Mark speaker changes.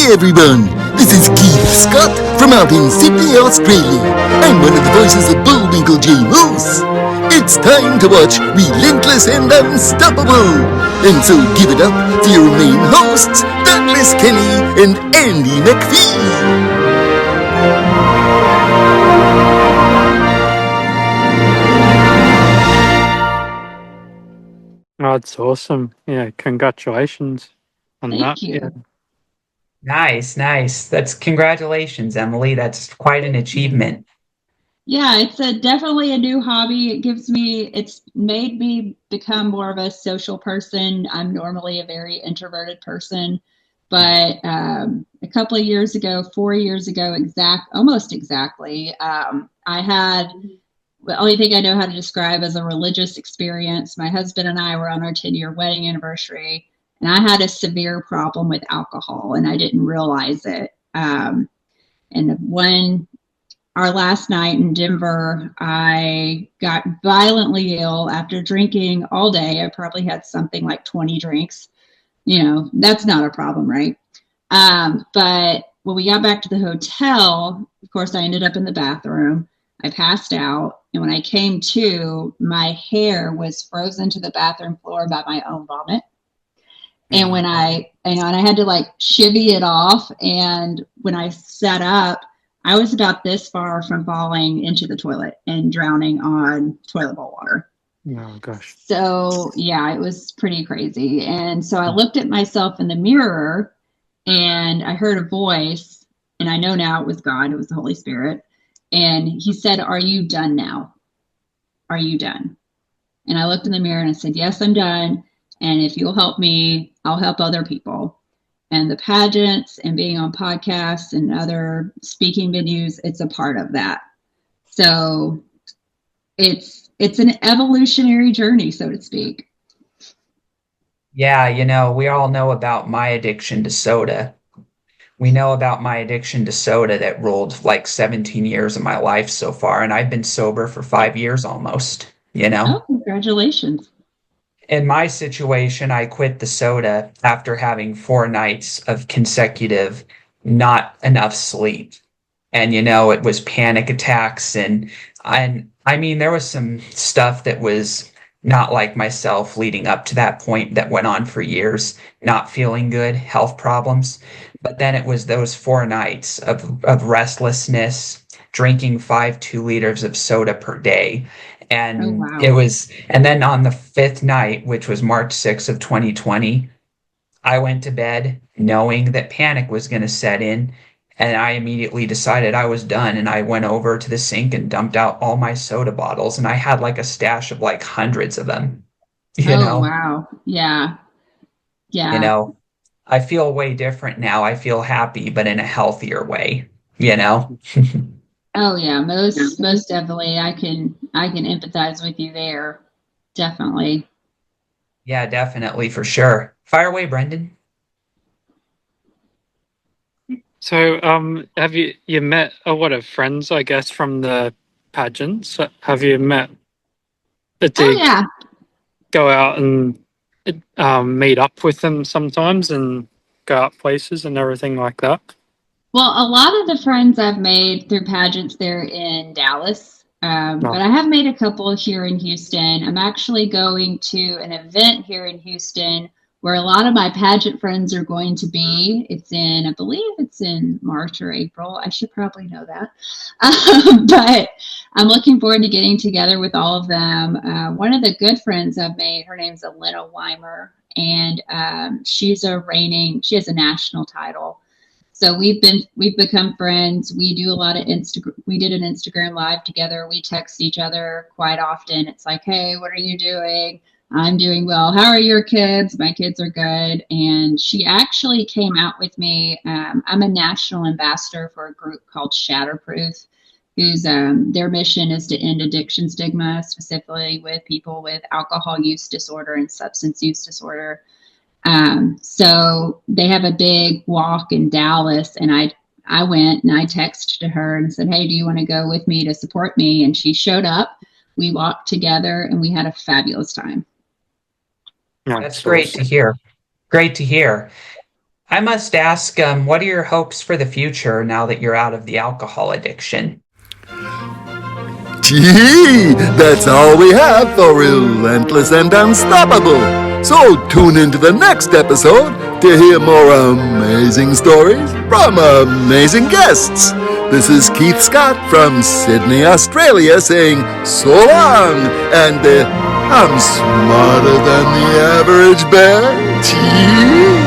Speaker 1: everyone, this is Keith Scott from out in Sydney, Australia. I'm one of the voices of Bullwinkle J. Moose. It's time to watch Relentless and Unstoppable. And so give it up for your main hosts, Douglas Kelly and Andy McPhee.
Speaker 2: Oh, it's awesome. Yeah, congratulations on
Speaker 3: Thank
Speaker 2: that.
Speaker 3: you.
Speaker 2: Yeah.
Speaker 4: Nice. That's congratulations, Emily. That's quite an achievement.
Speaker 3: Yeah, it's definitely a new hobby. It's made me become more of a social person. I'm normally a very introverted person, but a couple of years ago, 4 years ago, almost exactly, I had the only thing I know how to describe as a religious experience. My husband and I were on our 10-year wedding anniversary, and I had a severe problem with alcohol, and I didn't realize it. Our last night in Denver, I got violently ill after drinking all day. I probably had something like 20 drinks. You know, that's not a problem, right? But when we got back to the hotel, of course, I ended up in the bathroom. I passed out. And when I came to, my hair was frozen to the bathroom floor by my own vomit. And when I had to like chivvy it off. And when I sat up, I was about this far from falling into the toilet and drowning on toilet bowl water.
Speaker 2: Oh, gosh.
Speaker 3: So, yeah, it was pretty crazy. And so I looked at myself in the mirror and I heard a voice, and I know now it was God, it was the Holy Spirit. And he said, "Are you done now? Are you done?" And I looked in the mirror and I said, "Yes, I'm done. And if you'll help me, I'll help other people." And the pageants and being on podcasts and other speaking venues, it's a part of that. So it's an evolutionary journey, so to speak.
Speaker 4: Yeah, we all know about my addiction to soda. We know about my addiction to soda that ruled like 17 years of my life so far, and I've been sober for 5 years almost.
Speaker 3: Oh, congratulations.
Speaker 4: In my situation, I quit the soda after having 4 nights of consecutive not enough sleep. And it was panic attacks and I mean there was some stuff that was not like myself leading up to that point that went on for years, not feeling good, health problems. But then it was those 4 nights of restlessness, drinking 2 liters of soda per day.
Speaker 3: Oh,
Speaker 4: And
Speaker 3: wow.
Speaker 4: and then on the fifth night, which was March 6th of 2020, I went to bed knowing that panic was going to set in. And I immediately decided I was done. And I went over to the sink and dumped out all my soda bottles. And I had like a stash of like hundreds of them. You
Speaker 3: Oh,
Speaker 4: know,
Speaker 3: wow. Yeah.
Speaker 4: you
Speaker 3: Yeah.
Speaker 4: know, I feel way different now. I feel happy, but in a healthier way, you know?
Speaker 3: Oh, yeah. Most definitely. I can empathize with you there. Definitely.
Speaker 4: Yeah, definitely, for sure. Fire away, Brendan.
Speaker 2: So, have you met a lot of friends, I guess, from the pageants? Have you met? Do
Speaker 3: Oh,
Speaker 2: you
Speaker 3: yeah.
Speaker 2: go out and meet up with them sometimes and go out places and everything like that?
Speaker 3: Well, a lot of the friends I've made through pageants, they're in Dallas.
Speaker 2: No.
Speaker 3: But I have made a couple here in Houston. I'm actually going to an event here in Houston where a lot of my pageant friends are going to be. I believe it's in March or April. I should probably know that. But I'm looking forward to getting together with all of them. One of the good friends I've made, her name's Elena Weimer, and she has a national title. So we've become friends. We do a lot of we did an Instagram live together. We text each other quite often. It's like, "Hey, what are you doing?" "I'm doing well. How are your kids?" "My kids are good." And she actually came out with me. I'm a national ambassador for a group called Shatterproof, whose their mission is to end addiction stigma, specifically with people with alcohol use disorder and substance use disorder. So they have a big walk in Dallas, and I went and I texted her and said, "Hey, do you want to go with me to support me?" And she showed up. We walked together and we had a fabulous time.
Speaker 4: That's great to hear. Great to hear. I must ask, what are your hopes for the future now that you're out of the alcohol addiction?
Speaker 1: Gee, that's all we have for Relentless and Unstoppable. So tune into the next episode to hear more amazing stories from amazing guests. This is Keith Scott from Sydney, Australia saying so long, and I'm smarter than the average bear. Gee.